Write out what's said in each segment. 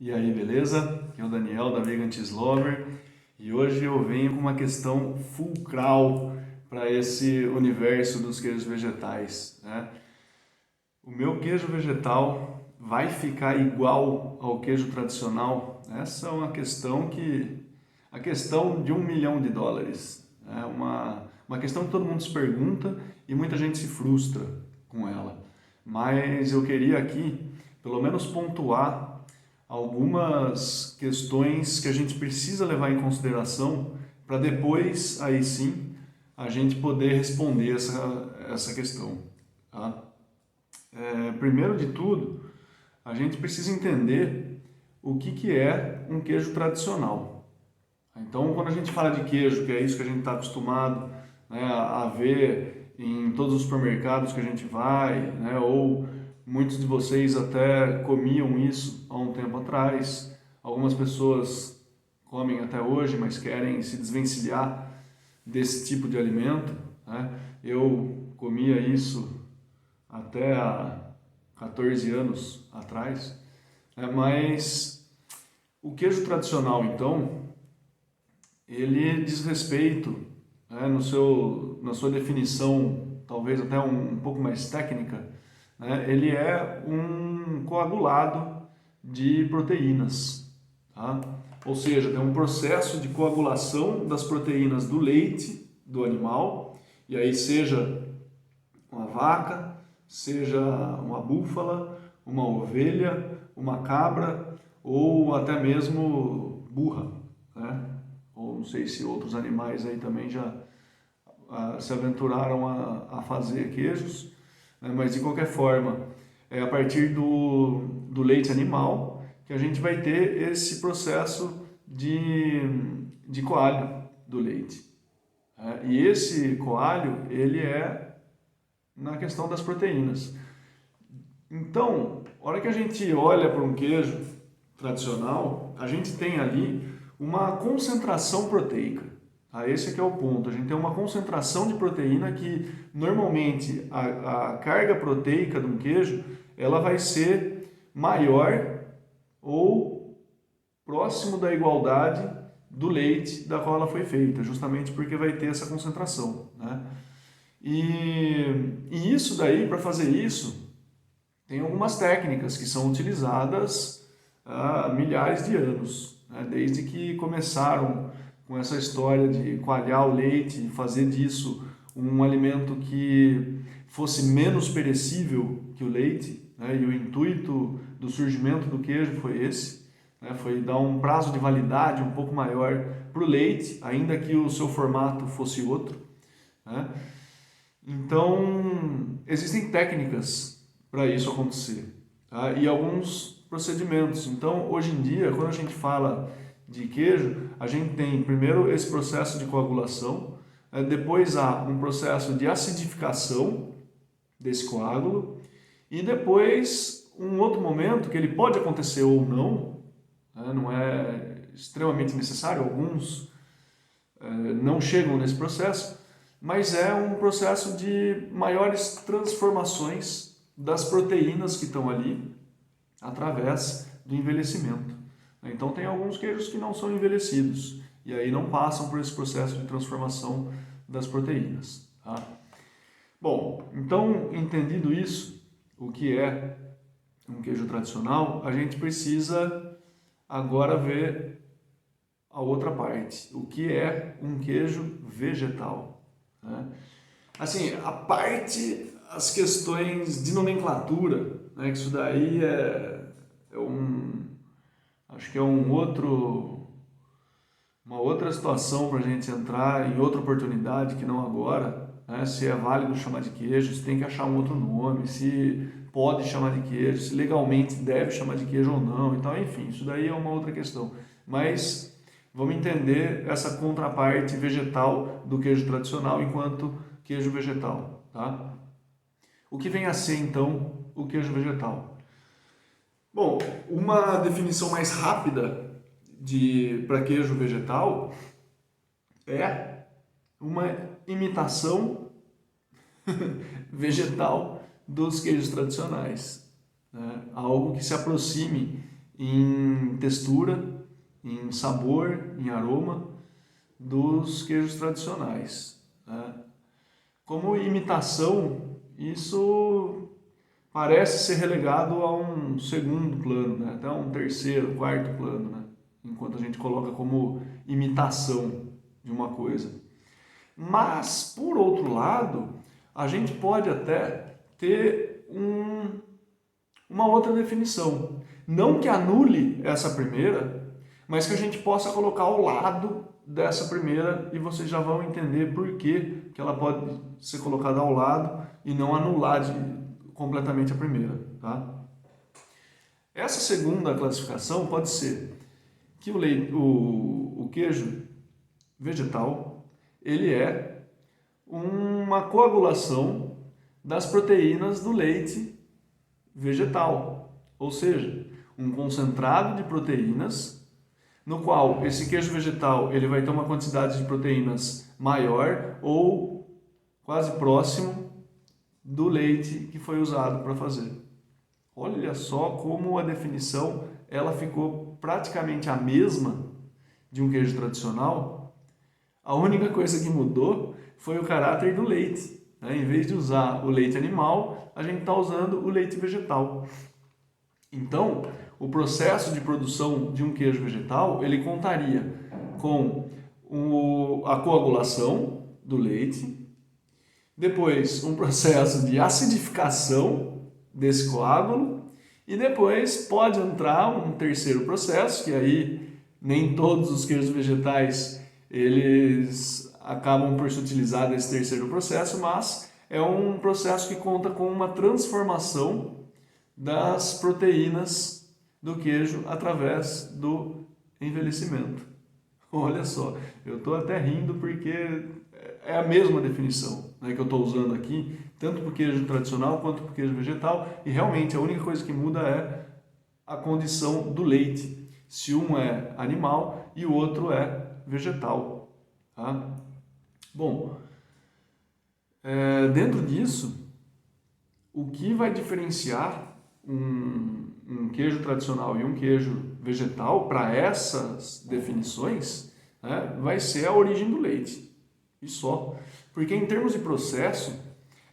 E aí, beleza? Aqui é o Daniel da Vegan Cheese Lover e hoje eu venho com uma questão fulcral para esse universo dos queijos vegetais, né? O meu queijo vegetal vai ficar igual ao queijo tradicional? Essa é a questão de US$ 1 milhão, né? Uma questão que todo mundo se pergunta e muita gente se frustra com ela. Mas eu queria aqui, pelo menos pontuar algumas questões que a gente precisa levar em consideração para depois, aí sim, a gente poder responder essa questão. Tá? Primeiro de tudo, a gente precisa entender o que é um queijo tradicional. Então, quando a gente fala de queijo, que é isso que a gente está acostumado, né, a ver em todos os supermercados que a gente vai, né, ou muitos de vocês até comiam isso há um tempo atrás, algumas pessoas comem até hoje, mas querem se desvencilhar desse tipo de alimento, né? Eu comia isso até há 14 anos atrás, né, mas o queijo tradicional, então, ele diz respeito, né, na sua definição, talvez até um pouco mais técnica, né, ele é um coagulado de proteínas. Tá? Ou seja, tem um processo de coagulação das proteínas do leite do animal, e aí seja uma vaca, seja uma búfala, uma ovelha, uma cabra ou até mesmo burra, né? Ou não sei se outros animais aí também já se aventuraram a fazer queijos, né? Mas de qualquer forma, é a partir do leite animal que a gente vai ter esse processo de coalho do leite. Né? E esse coalho, ele é na questão das proteínas. Então, a hora que a gente olha para um queijo tradicional, a gente tem ali uma concentração proteica. Tá? Esse aqui é o ponto. A gente tem uma concentração de proteína que normalmente a carga proteica de um queijo ela vai ser maior ou próximo da igualdade do leite da qual ela foi feita, justamente porque vai ter essa concentração, né? E isso daí, para fazer isso, tem algumas técnicas que são utilizadas há milhares de anos, né? Desde que começaram com essa história de coalhar o leite e fazer disso um alimento que fosse menos perecível que o leite, né? E o intuito do surgimento do queijo foi esse, né? Foi dar um prazo de validade um pouco maior para o leite, ainda que o seu formato fosse outro, né? Então, existem técnicas para isso acontecer, tá? E alguns procedimentos. Então, hoje em dia, quando a gente fala de queijo, a gente tem primeiro esse processo de coagulação, depois há um processo de acidificação desse coágulo e depois um outro momento que ele pode acontecer ou não, né? Não é extremamente necessário, alguns não chegam nesse processo, mas é um processo de maiores transformações das proteínas que estão ali através do envelhecimento. Então tem alguns queijos que não são envelhecidos e aí não passam por esse processo de transformação das proteínas. Tá? Bom, então entendido isso, o que é um queijo tradicional, a gente precisa agora ver a outra parte, o que é um queijo vegetal. Né? Assim, as questões de nomenclatura, né, que isso daí acho que é uma outra situação para a gente entrar em outra oportunidade que não agora, né, se é válido chamar de queijo, se tem que achar um outro nome, se pode chamar de queijo, se legalmente deve chamar de queijo ou não, então, enfim, isso daí é uma outra questão. Mas vamos entender essa contraparte vegetal do queijo tradicional enquanto queijo vegetal, tá? O que vem a ser, então, o queijo vegetal? Bom, uma definição mais rápida para queijo vegetal é uma imitação vegetal dos queijos tradicionais, né? Algo que se aproxime em textura, em sabor, em aroma dos queijos tradicionais, né? Como imitação, isso parece ser relegado a um segundo plano, né? Até um terceiro, quarto plano, né? Enquanto a gente coloca como imitação de uma coisa. Mas, por outro lado, a gente pode até ter uma outra definição. Não que anule essa primeira, mas que a gente possa colocar ao lado dessa primeira e vocês já vão entender por que ela pode ser colocada ao lado e não anular completamente a primeira. Tá? Essa segunda classificação pode ser que o queijo vegetal ele é uma coagulação das proteínas do leite vegetal, ou seja, um concentrado de proteínas no qual esse queijo vegetal ele vai ter uma quantidade de proteínas maior ou quase próximo do leite que foi usado para fazer. Olha só como a definição ela ficou praticamente a mesma de um queijo tradicional. A única coisa que mudou foi o caráter do leite. Em vez de usar o leite animal, a gente está usando o leite vegetal. Então, o processo de produção de um queijo vegetal, ele contaria com a coagulação do leite, depois um processo de acidificação desse coágulo e depois pode entrar um terceiro processo, que aí nem todos os queijos vegetais eles acabam por se utilizar desse terceiro processo, mas é um processo que conta com uma transformação das proteínas do queijo através do envelhecimento. Olha só, eu estou até rindo porque é a mesma definição, né, que eu estou usando aqui, tanto para o queijo tradicional quanto para o queijo vegetal, e realmente a única coisa que muda é a condição do leite, se um é animal e o outro é vegetal. Tá? Bom, dentro disso, o que vai diferenciar um queijo tradicional e um queijo vegetal para essas definições, né, vai ser a origem do leite e só. Porque em termos de processo,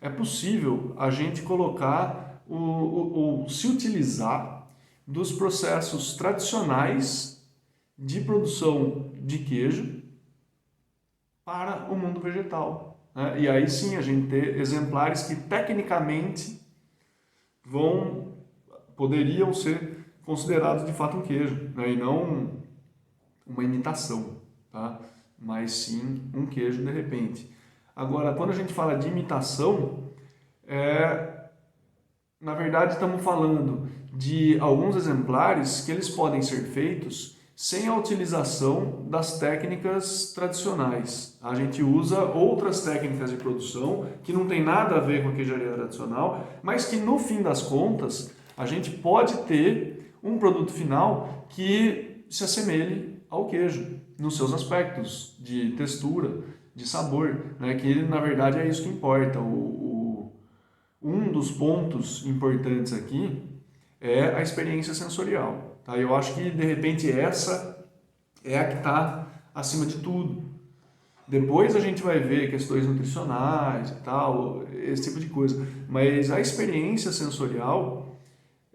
é possível a gente colocar ou se utilizar dos processos tradicionais de produção de queijo para o mundo vegetal, né? E aí sim a gente ter exemplares que tecnicamente poderiam ser considerados de fato um queijo, né? E não uma imitação, tá? Mas sim um queijo de repente. Agora, quando a gente fala de imitação, na verdade estamos falando de alguns exemplares que eles podem ser feitos sem a utilização das técnicas tradicionais. A gente usa outras técnicas de produção que não tem nada a ver com a queijaria tradicional, mas que no fim das contas a gente pode ter um produto final que se assemelhe ao queijo, nos seus aspectos de textura, de sabor, né? Que na verdade é isso que importa. Um dos pontos importantes aqui é a experiência sensorial. Tá? Eu acho que de repente essa é a que está acima de tudo. Depois a gente vai ver questões nutricionais e tal, esse tipo de coisa. Mas a experiência sensorial,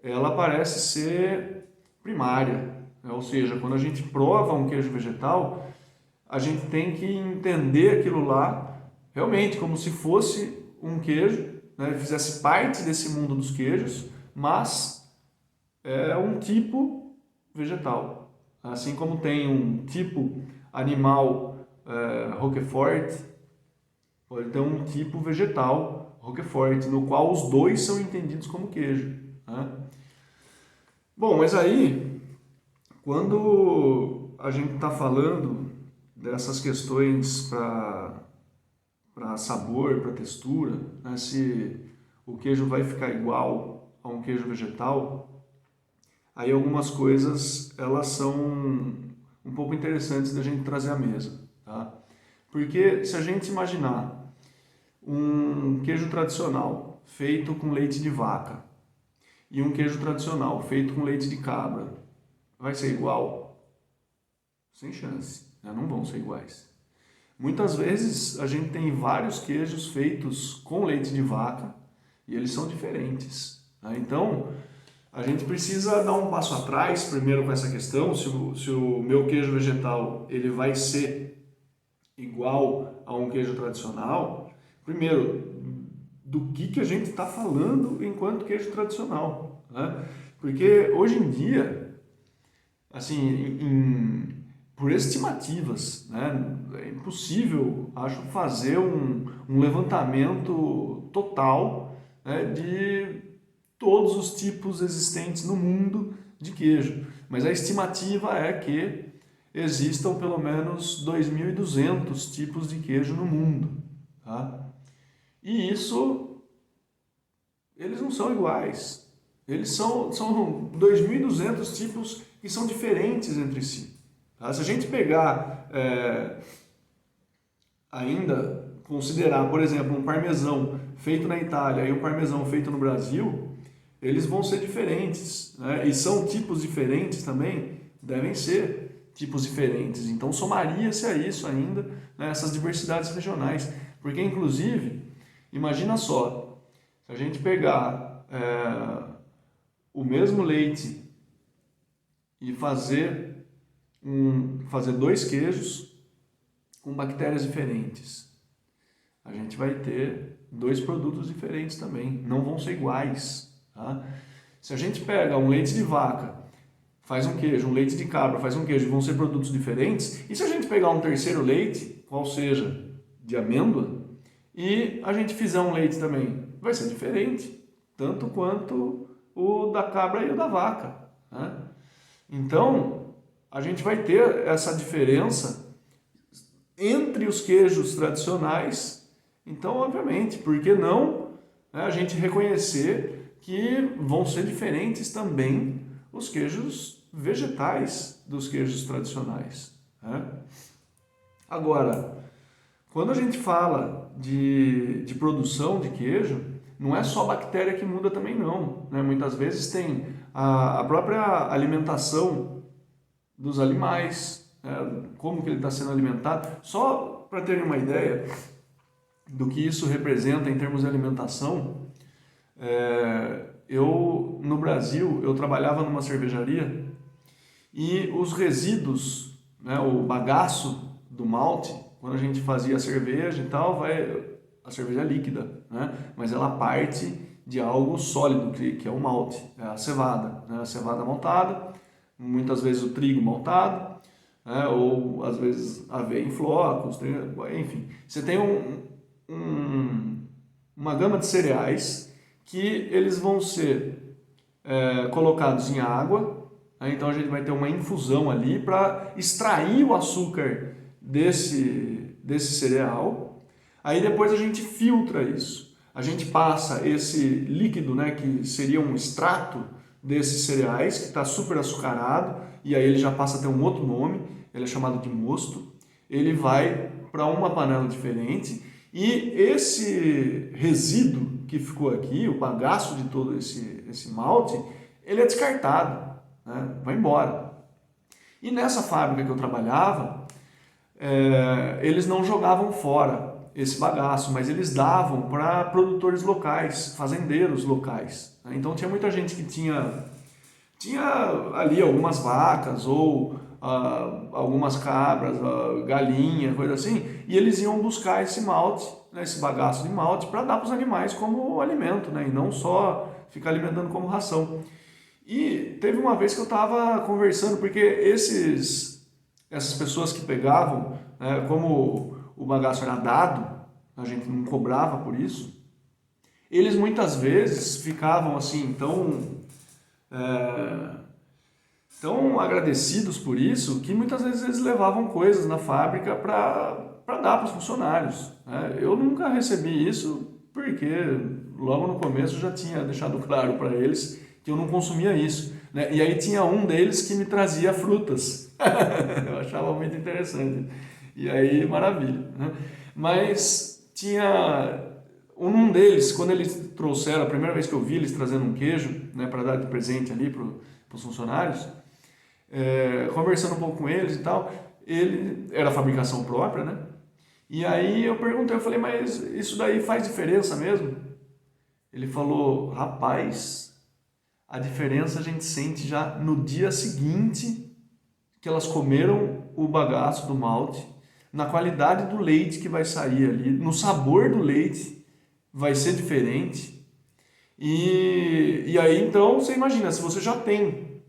ela parece ser primária. Né? Ou seja, quando a gente prova um queijo vegetal, a gente tem que entender aquilo lá realmente como se fosse um queijo, né? Fizesse parte desse mundo dos queijos, mas é um tipo vegetal. Assim como tem um tipo animal Roquefort, pode ter um tipo vegetal Roquefort, no qual os dois são entendidos como queijo. Né? Bom, mas aí, quando a gente está falando dessas questões para sabor, para textura, né, se o queijo vai ficar igual a um queijo vegetal, aí algumas coisas elas são um pouco interessantes da gente trazer à mesa. Tá? Porque se a gente imaginar um queijo tradicional feito com leite de vaca e um queijo tradicional feito com leite de cabra, vai ser igual? Sem chance, né? Não vão ser iguais. Muitas vezes a gente tem vários queijos feitos com leite de vaca e eles são diferentes, né? Então, a gente precisa dar um passo atrás primeiro com essa questão, se o meu queijo vegetal ele vai ser igual a um queijo tradicional. Primeiro, do que a gente está falando enquanto queijo tradicional, né? Porque hoje em dia, assim, por estimativas, né, é impossível, acho, fazer um levantamento total, né, de todos os tipos existentes no mundo de queijo. Mas a estimativa é que existam pelo menos 2.200 tipos de queijo no mundo, tá? E isso, eles não são iguais. Eles são 2.200 tipos que são diferentes entre si. Tá? Se a gente pegar, ainda considerar, por exemplo, um parmesão feito na Itália e um parmesão feito no Brasil, eles vão ser diferentes, né? E são tipos diferentes também, devem ser tipos diferentes. Então somaria-se a isso ainda, né, essas diversidades regionais. Porque, inclusive, imagina só, se a gente pegar o mesmo leite e fazer dois queijos com bactérias diferentes, a gente vai ter dois produtos diferentes também, não vão ser iguais, tá? Se a gente pega um leite de vaca, faz um queijo, um leite de cabra, faz um queijo, vão ser produtos diferentes. E se a gente pegar um terceiro leite, qual seja de amêndoa, e a gente fizer um leite também, vai ser diferente, tanto quanto o da cabra e o da vaca, né? Então, a gente vai ter essa diferença entre os queijos tradicionais. Então, obviamente, por que não, né, a gente reconhecer que vão ser diferentes também os queijos vegetais dos queijos tradicionais, né? Agora, quando a gente fala de produção de queijo, não é só bactéria que muda também não, né? Muitas vezes tem a própria alimentação dos animais, né? Como que ele está sendo alimentado. Só para terem uma ideia do que isso representa em termos de alimentação, no Brasil, eu trabalhava numa cervejaria e os resíduos, né, o bagaço do malte, quando a gente fazia a cerveja e tal, a cerveja é líquida, né, mas ela parte de algo sólido, que é o malte, é a cevada, né, a cevada maltada, muitas vezes o trigo maltado, né, ou às vezes aveia em flocos, enfim. Você tem uma gama de cereais que eles vão ser colocados em água, né? Então a gente vai ter uma infusão ali para extrair o açúcar desse cereal. Aí depois a gente filtra isso. A gente passa esse líquido, né, que seria um extrato desses cereais, que está super açucarado, e aí ele já passa a ter um outro nome, ele é chamado de mosto. Ele vai para uma panela diferente e esse resíduo que ficou aqui, o bagaço de todo esse malte, ele é descartado, né? Vai embora. E nessa fábrica que eu trabalhava, eles não jogavam fora esse bagaço, mas eles davam para produtores locais, fazendeiros locais, né? Então tinha muita gente que tinha ali algumas vacas ou algumas cabras, galinha, coisa assim, e eles iam buscar esse malte, né, esse bagaço de malte, para dar para os animais como alimento, né, e não só ficar alimentando como ração. E teve uma vez que eu estava conversando, porque essas pessoas que pegavam, né, como o bagaço era dado, a gente não cobrava por isso, eles muitas vezes ficavam assim tão agradecidos por isso, que muitas vezes eles levavam coisas na fábrica para dar para os funcionários, né? Eu nunca recebi isso porque logo no começo eu já tinha deixado claro para eles que eu não consumia isso, né? E aí tinha um deles que me trazia frutas. Eu achava muito interessante. E aí, maravilha, né? Mas tinha um deles, quando eles trouxeram, a primeira vez que eu vi eles trazendo um queijo, né, para dar de presente ali para os funcionários, conversando um pouco com eles e tal, ele era fabricação própria, né? E aí eu perguntei, eu falei, mas isso daí faz diferença mesmo? Ele falou, rapaz, a diferença a gente sente já no dia seguinte que elas comeram o bagaço do malte, na qualidade do leite que vai sair ali, no sabor do leite vai ser diferente. E aí então você imagina, se você já tem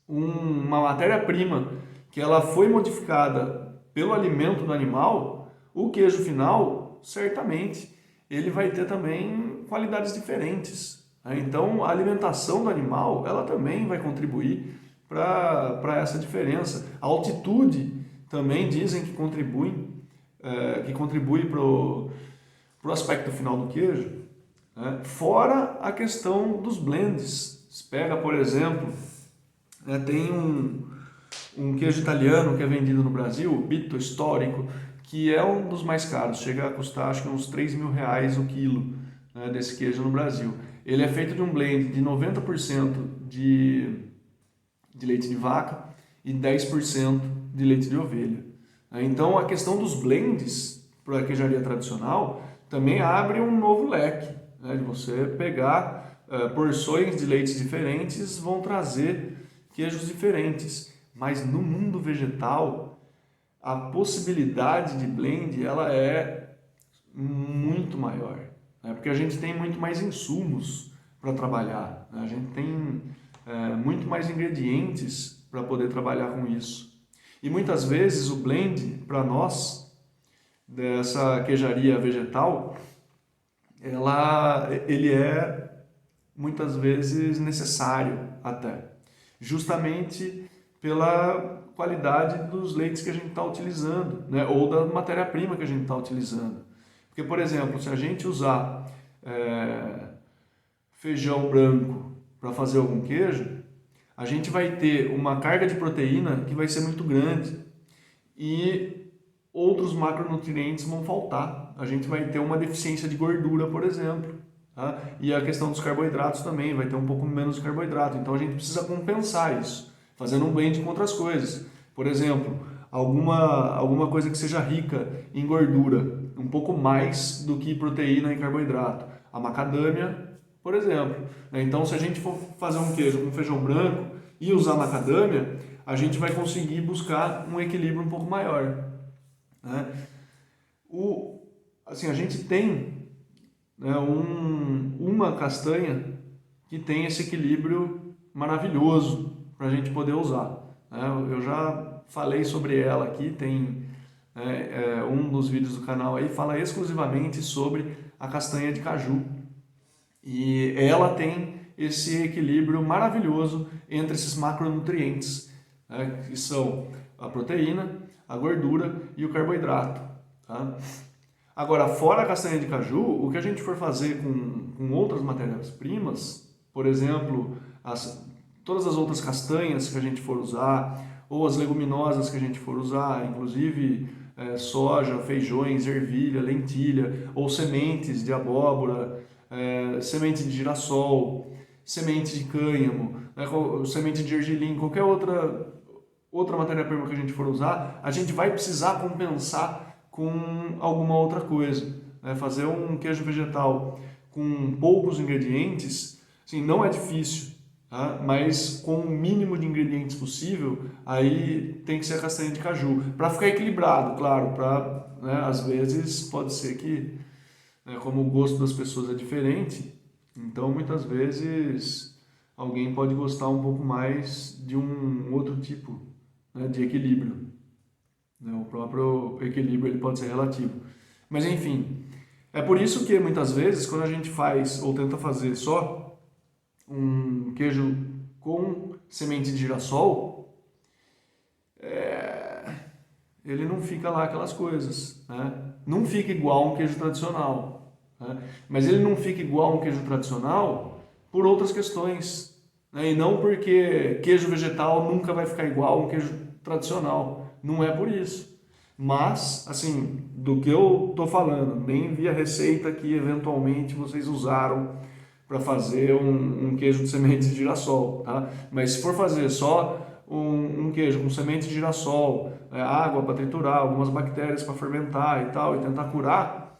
uma matéria-prima que ela foi modificada pelo alimento do animal, o queijo final, certamente, ele vai ter também qualidades diferentes. Então, a alimentação do animal, ela também vai contribuir para essa diferença. A altitude também dizem que contribui para o aspecto final do queijo, né? Fora a questão dos blends. Você pega, por exemplo, tem um queijo italiano que é vendido no Brasil, o Bitto Histórico, que é um dos mais caros, chega a custar acho que uns 3 mil reais o quilo, né, desse queijo no Brasil. Ele é feito de um blend de 90% de leite de vaca e 10% de leite de ovelha. Então a questão dos blends para a queijaria tradicional também abre um novo leque, né, de você pegar porções de leites diferentes, vão trazer queijos diferentes. Mas no mundo vegetal, a possibilidade de blend ela é muito maior, né? Porque a gente tem muito mais insumos para trabalhar, né? A gente tem muito mais ingredientes para poder trabalhar com isso. E muitas vezes o blend, para nós, dessa queijaria vegetal, ele é muitas vezes necessário até, justamente pela qualidade dos leites que a gente está utilizando, né? Ou da matéria-prima que a gente está utilizando. Porque, por exemplo, se a gente usar feijão branco para fazer algum queijo, a gente vai ter uma carga de proteína que vai ser muito grande e outros macronutrientes vão faltar. A gente vai ter uma deficiência de gordura, por exemplo. Tá? E a questão dos carboidratos também, vai ter um pouco menos de carboidrato. Então a gente precisa compensar isso, fazendo um blend com outras coisas. Por exemplo, alguma coisa que seja rica em gordura, um pouco mais do que proteína e carboidrato. A macadâmia, por exemplo. Então, se a gente for fazer um queijo com feijão branco e usar macadâmia, a gente vai conseguir buscar um equilíbrio um pouco maior, né? A gente tem, né, uma castanha que tem esse equilíbrio maravilhoso para a gente poder usar, né? Eu já falei sobre ela aqui, tem um dos vídeos do canal aí, fala exclusivamente sobre a castanha de caju. E ela tem esse equilíbrio maravilhoso entre esses macronutrientes, né, que são a proteína, a gordura e o carboidrato. Tá? Agora, fora a castanha de caju, o que a gente for fazer com outras matérias-primas, por exemplo, todas as outras castanhas que a gente for usar, ou as leguminosas que a gente for usar, inclusive soja, feijões, ervilha, lentilha, ou sementes de abóbora, semente de girassol, semente de cânhamo, né, semente de gergelim, qualquer outra matéria-prima que a gente for usar, a gente vai precisar compensar com alguma outra coisa, né? Fazer um queijo vegetal com poucos ingredientes, assim, não é difícil, tá? Mas com o mínimo de ingredientes possível, aí tem que ser a castanha de caju, para ficar equilibrado, claro, né, às vezes pode ser que, né, como o gosto das pessoas é diferente, então muitas vezes alguém pode gostar um pouco mais de um outro tipo, né, de equilíbrio. O próprio equilíbrio ele pode ser relativo. Mas enfim, é por isso que muitas vezes quando a gente faz ou tenta fazer só um queijo com semente de girassol, ele não fica lá aquelas coisas, né? Não fica igual a um queijo tradicional, né? Mas ele não fica igual a um queijo tradicional por outras questões, né? E não porque queijo vegetal nunca vai ficar igual a um queijo tradicional. Não é por isso. Mas, assim, do que eu estou falando, nem vi a receita que eventualmente vocês usaram para fazer um queijo de semente de girassol, tá? Mas se for fazer só um queijo com semente de girassol, água para triturar, algumas bactérias para fermentar e tal, e tentar curar,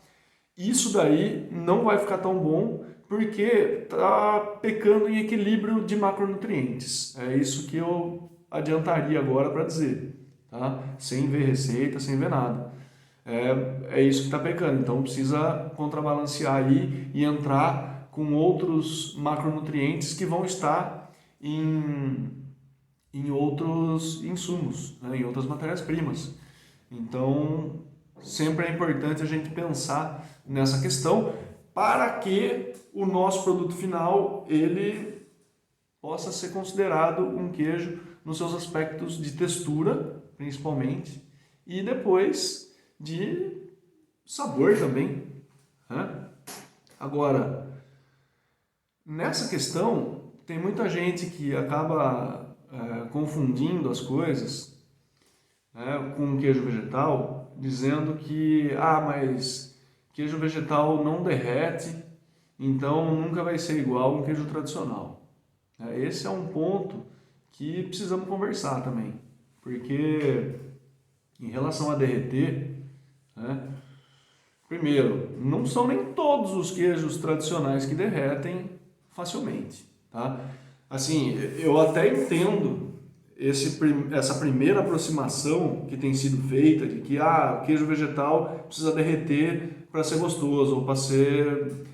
isso daí não vai ficar tão bom porque está pecando em equilíbrio de macronutrientes. É isso que eu adiantaria agora para dizer, tá? Sem ver receita, sem ver nada. É isso que está pecando, então precisa contrabalancear aí e entrar com outros macronutrientes que vão estar em outros insumos, né, em outras matérias-primas. Então, sempre é importante a gente pensar nessa questão para que o nosso produto final ele possa ser considerado um queijo nos seus aspectos de textura, principalmente, e depois de sabor também, né? Agora, nessa questão, tem muita gente que acaba confundindo as coisas, né, com queijo vegetal, dizendo que, mas queijo vegetal não derrete, então nunca vai ser igual um queijo tradicional. Esse é um ponto que precisamos conversar também, porque em relação a derreter, né, primeiro, não são nem todos os queijos tradicionais que derretem facilmente, tá? Assim, eu até entendo essa primeira aproximação que tem sido feita de que o queijo vegetal precisa derreter para ser gostoso ou para ser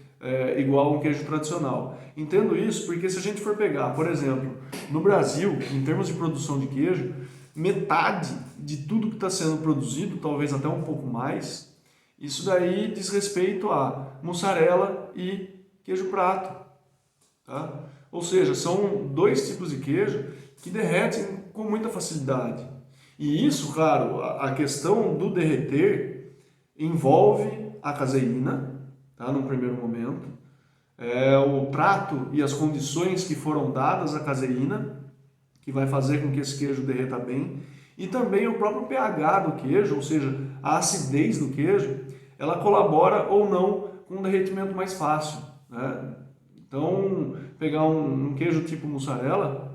igual a um queijo tradicional. Entendo isso porque se a gente for pegar, por exemplo, no Brasil, em termos de produção de queijo, metade de tudo que está sendo produzido, talvez até um pouco mais, isso daí diz respeito a mussarela e queijo prato, tá? Ou seja, são dois tipos de queijo que derretem com muita facilidade. E isso, claro, a questão do derreter envolve a caseína, tá? Num primeiro momento, o trato e as condições que foram dadas à caseína, que vai fazer com que esse queijo derreta bem, e também o próprio pH do queijo, ou seja, a acidez do queijo, ela colabora ou não com um derretimento mais fácil, né? Então, pegar um queijo tipo mussarela,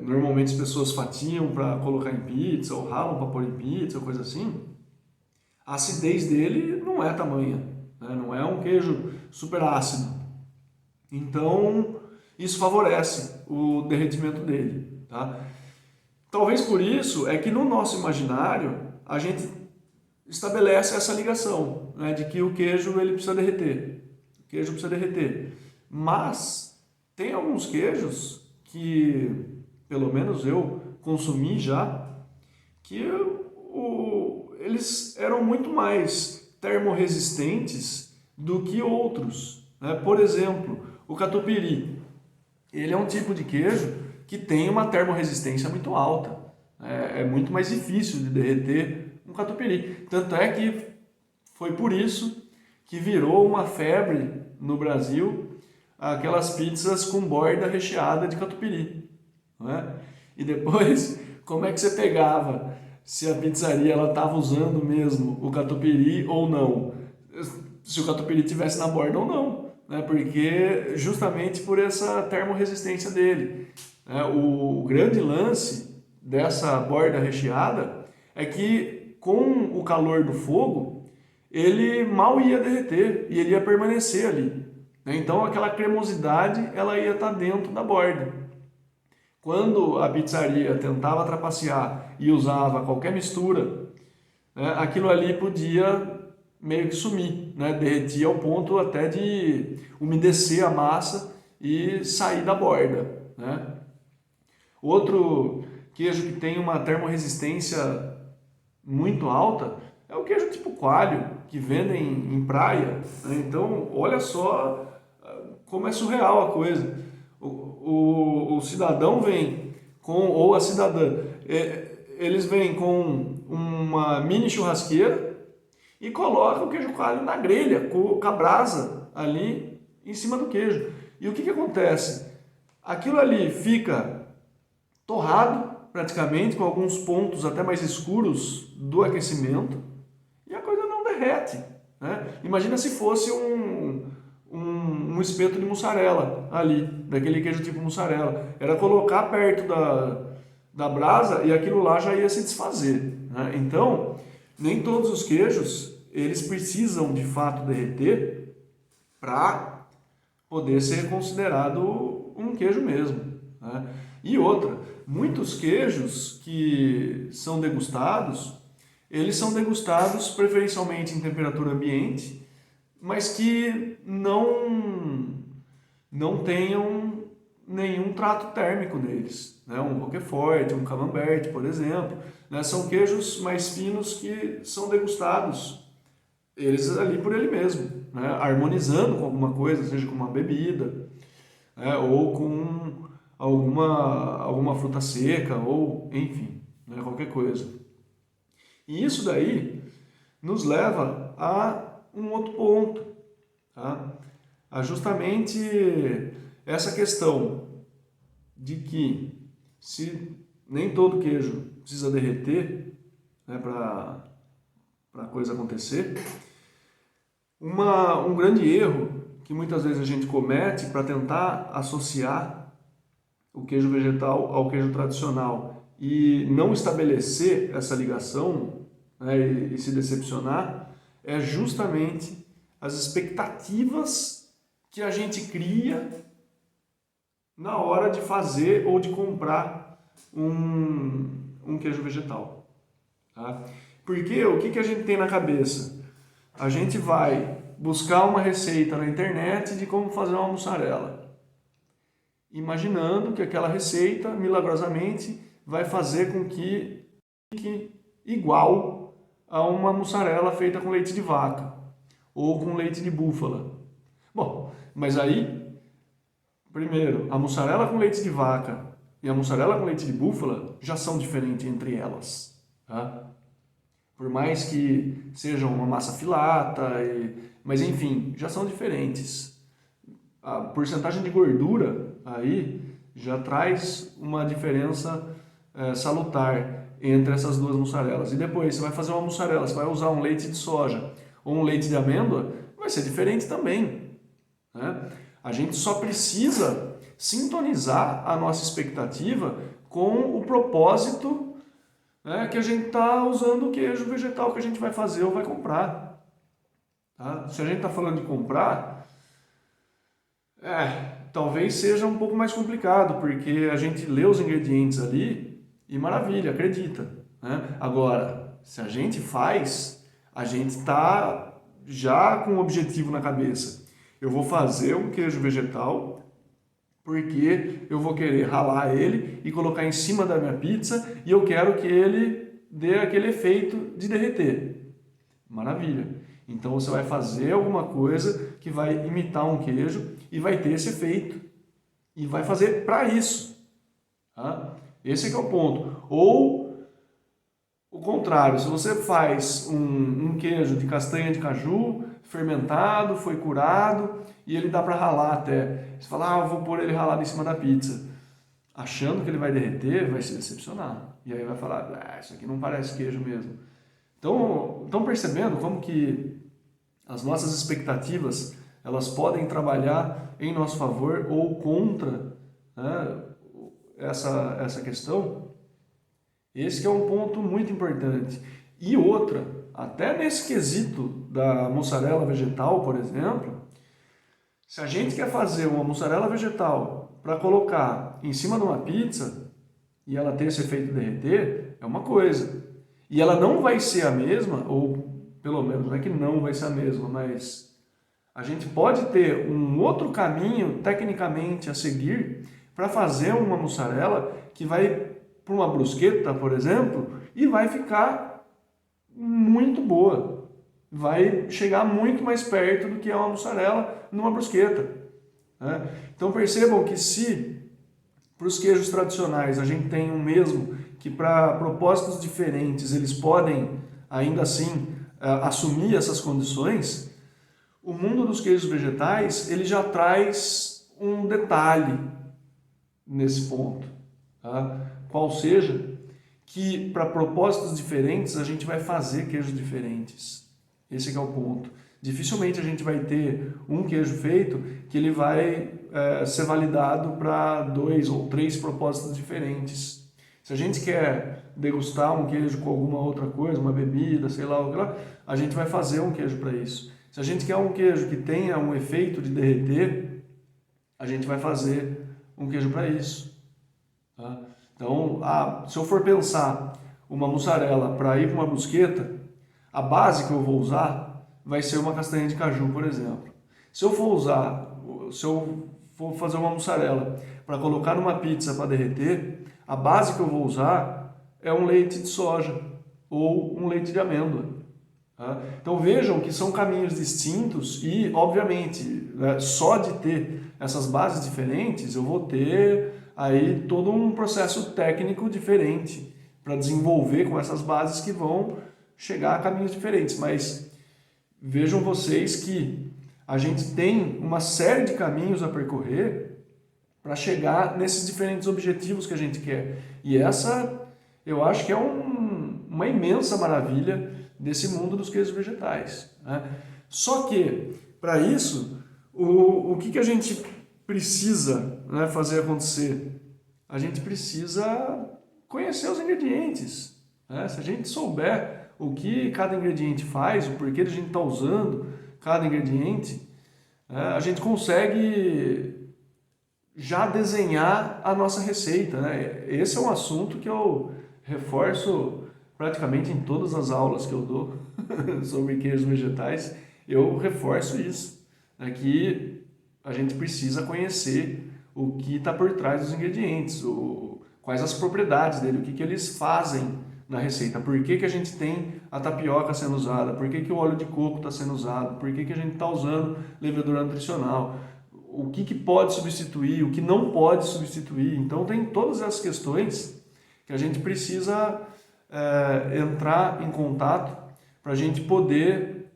normalmente as pessoas fatiam para colocar em pizza ou ralam para pôr em pizza, coisa assim. A acidez dele não é tamanha, né? Não é um queijo super ácido. Então, isso favorece o derretimento dele, tá? Talvez por isso é que no nosso imaginário a gente estabelece essa ligação, né, de que o queijo ele precisa derreter. O queijo precisa derreter. Mas tem alguns queijos que, pelo menos eu consumi já, que eles eram muito mais termorresistentes do que outros, né? Por exemplo, o catupiry. Ele é um tipo de queijo que tem uma termorresistência muito alta. É muito mais difícil de derreter um catupiry. Tanto é que foi por isso que virou uma febre no Brasil aquelas pizzas com borda recheada de catupiry, não é? E depois, como é que você pegava se a pizzaria estava usando mesmo o catupiry ou não? Se o catupiry tivesse na borda ou não, né? Porque justamente por essa termorresistência dele. O grande lance dessa borda recheada é que com o calor do fogo ele mal ia derreter e ele ia permanecer ali, né? Então aquela cremosidade ela ia estar dentro da borda. Quando a pizzaria tentava trapacear e usava qualquer mistura, né, aquilo ali podia meio que sumir, né? Derretia ao ponto até de umedecer a massa e sair da borda, né? Outro queijo que tem uma termorresistência muito alta é o queijo tipo coalho, que vendem em praia, né? Então, olha só como é surreal a coisa. O cidadão vem com, ou a cidadã, eles vêm com uma mini churrasqueira e colocam o queijo coalho na grelha, com a brasa ali em cima do queijo. E o que acontece? Aquilo ali fica torrado, praticamente, com alguns pontos até mais escuros do aquecimento, e a coisa não derrete, né? Imagina se fosse um espeto de mussarela ali, daquele queijo tipo mussarela. Era colocar perto da brasa e aquilo lá já ia se desfazer, né? Então, nem todos os queijos, eles precisam de fato derreter para poder ser considerado um queijo mesmo, né? E outra, muitos queijos que são degustados, eles são degustados preferencialmente em temperatura ambiente, mas que não tenham nenhum trato térmico neles, né? Um Roquefort, um Camembert, por exemplo, né? São queijos mais finos que são degustados, eles ali por ele mesmo, né? Harmonizando com alguma coisa, seja com uma bebida, né? Ou com alguma fruta seca, ou enfim, né? Qualquer coisa. E isso daí nos leva a um outro ponto, tá? A justamente essa questão de que se nem todo queijo precisa derreter, né, para a coisa acontecer, um grande erro que muitas vezes a gente comete para tentar associar o queijo vegetal ao queijo tradicional e não estabelecer essa ligação, né, e se decepcionar, é justamente as expectativas que a gente cria na hora de fazer ou de comprar um queijo vegetal, tá? Porque o que a gente tem na cabeça? A gente vai buscar uma receita na internet de como fazer uma mussarela, imaginando que aquela receita, milagrosamente, vai fazer com que fique igual a uma mussarela feita com leite de vaca ou com leite de búfala. Bom, mas aí, primeiro, a mussarela com leite de vaca e a mussarela com leite de búfala já são diferentes entre elas, tá? Por mais que sejam uma massa filata, mas enfim, já são diferentes. A porcentagem de gordura aí já traz uma diferença salutar entre essas duas mussarelas. E depois, você vai fazer uma mussarela, você vai usar um leite de soja ou um leite de amêndoa, vai ser diferente também, né? A gente só precisa sintonizar a nossa expectativa com o propósito, né, que a gente está usando o queijo vegetal que a gente vai fazer ou vai comprar, tá? Se a gente está falando de comprar, talvez seja um pouco mais complicado, porque a gente lê os ingredientes ali e maravilha, acredita, né? Agora, se a gente faz, a gente está já com um objetivo na cabeça. Eu vou fazer um queijo vegetal porque eu vou querer ralar ele e colocar em cima da minha pizza e eu quero que ele dê aquele efeito de derreter. Maravilha. Então você vai fazer alguma coisa que vai imitar um queijo e vai ter esse efeito. E vai fazer para isso, tá? Esse é que é o ponto. Ou o contrário, se você faz um queijo de castanha de caju, fermentado, foi curado, e ele dá para ralar até. Você fala, eu vou pôr ele ralado em cima da pizza. Achando que ele vai derreter, vai se decepcionar. E aí vai falar, isso aqui não parece queijo mesmo. Então, estão percebendo como que as nossas expectativas, elas podem trabalhar em nosso favor ou contra, né, essa questão? Esse que é um ponto muito importante. E outra, até nesse quesito da mussarela vegetal, por exemplo, se a gente quer fazer uma mussarela vegetal para colocar em cima de uma pizza e ela ter esse efeito derreter, é uma coisa. E ela não vai ser a mesma, ou pelo menos não é que não vai ser a mesma, mas a gente pode ter um outro caminho tecnicamente a seguir para fazer uma mussarela que vai para uma brusqueta, por exemplo, e vai ficar muito boa. Vai chegar muito mais perto do que é uma mussarela numa brusqueta, né? Então percebam que se para os queijos tradicionais a gente tem um mesmo que para propósitos diferentes eles podem ainda assim assumir essas condições, o mundo dos queijos vegetais ele já traz um detalhe nesse ponto, tá? Qual seja que para propósitos diferentes a gente vai fazer queijos diferentes. Esse é o ponto. Dificilmente a gente vai ter um queijo feito que ele vai ser validado para 2 ou 3 propósitos diferentes. Se a gente quer degustar um queijo com alguma outra coisa, uma bebida, sei lá, a gente vai fazer um queijo para isso. Se a gente quer um queijo que tenha um efeito de derreter, a gente vai fazer um queijo para isso. Tá? Então, se eu for pensar uma mussarela para ir para uma brusqueta, a base que eu vou usar vai ser uma castanha de caju, por exemplo. Se eu for fazer uma mussarela para colocar numa pizza para derreter, a base que eu vou usar é um leite de soja ou um leite de amêndoa. Tá? Então vejam que são caminhos distintos e, obviamente, né, só de ter essas bases diferentes, eu vou ter aí todo um processo técnico diferente para desenvolver com essas bases que vão chegar a caminhos diferentes. Mas vejam vocês que a gente tem uma série de caminhos a percorrer para chegar nesses diferentes objetivos que a gente quer. E essa, eu acho que é uma imensa maravilha desse mundo dos queijos vegetais. Né? Só que, para isso, o que a gente precisa, né, fazer acontecer? A gente precisa conhecer os ingredientes. Né? Se a gente souber o que cada ingrediente faz, o porquê de a gente estar usando cada ingrediente, a gente consegue já desenhar a nossa receita, né? Esse é um assunto que eu reforço praticamente em todas as aulas que eu dou sobre queijos vegetais. Eu reforço isso, né? Que a gente precisa conhecer o que está por trás dos ingredientes, quais as propriedades dele, o que eles fazem na receita, por que a gente tem a tapioca sendo usada, por que o óleo de coco está sendo usado, por que a gente está usando levedura nutricional, o que pode substituir, o que não pode substituir. Então tem todas essas questões que a gente precisa entrar em contato para a gente poder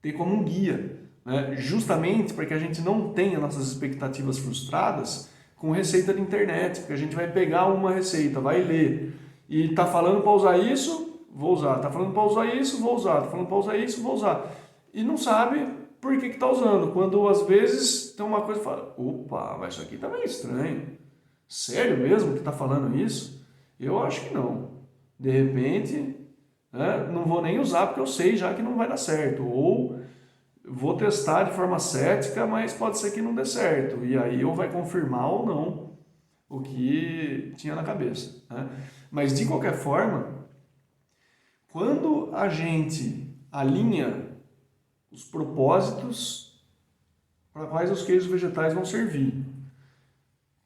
ter como um guia, né? Justamente para que a gente não tenha nossas expectativas frustradas com receita de internet, porque a gente vai pegar uma receita, vai ler, e tá falando para usar isso, vou usar, tá falando para usar isso, vou usar, tá falando para usar isso, vou usar, e não sabe por que está usando, quando às vezes tem uma coisa e fala, opa, mas isso aqui tá meio estranho, sério mesmo que está falando isso? Eu acho que não, de repente, né, não vou nem usar porque eu sei já que não vai dar certo, ou vou testar de forma cética, mas pode ser que não dê certo, e aí ou vai confirmar ou não o que tinha na cabeça. Né? Mas de qualquer forma, quando a gente alinha os propósitos para quais os queijos vegetais vão servir,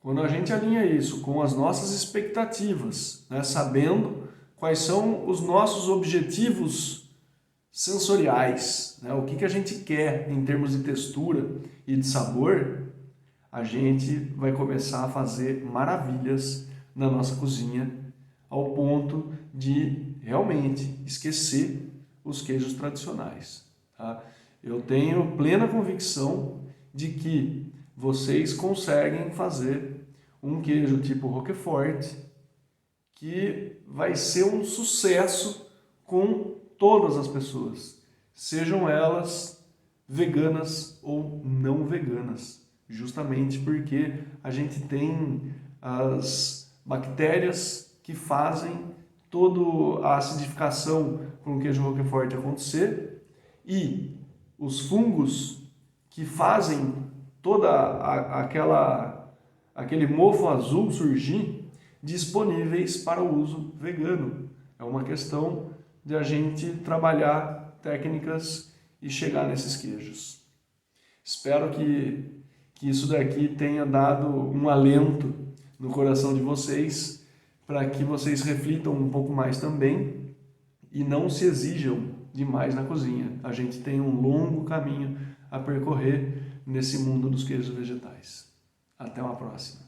quando a gente alinha isso com as nossas expectativas, né, sabendo quais são os nossos objetivos sensoriais, né, o que a gente quer em termos de textura e de sabor, a gente vai começar a fazer maravilhas na nossa cozinha, ao ponto de realmente esquecer os queijos tradicionais. Tá? Eu tenho plena convicção de que vocês conseguem fazer um queijo tipo Roquefort que vai ser um sucesso com todas as pessoas, sejam elas veganas ou não veganas, justamente porque a gente tem as bactérias que fazem toda a acidificação para o queijo Roquefort acontecer e os fungos que fazem aquele mofo azul surgir disponíveis para o uso vegano. É uma questão de a gente trabalhar técnicas e chegar nesses queijos. Espero que isso daqui tenha dado um alento no coração de vocês, para que vocês reflitam um pouco mais também e não se exijam demais na cozinha. A gente tem um longo caminho a percorrer nesse mundo dos queijos vegetais. Até uma próxima.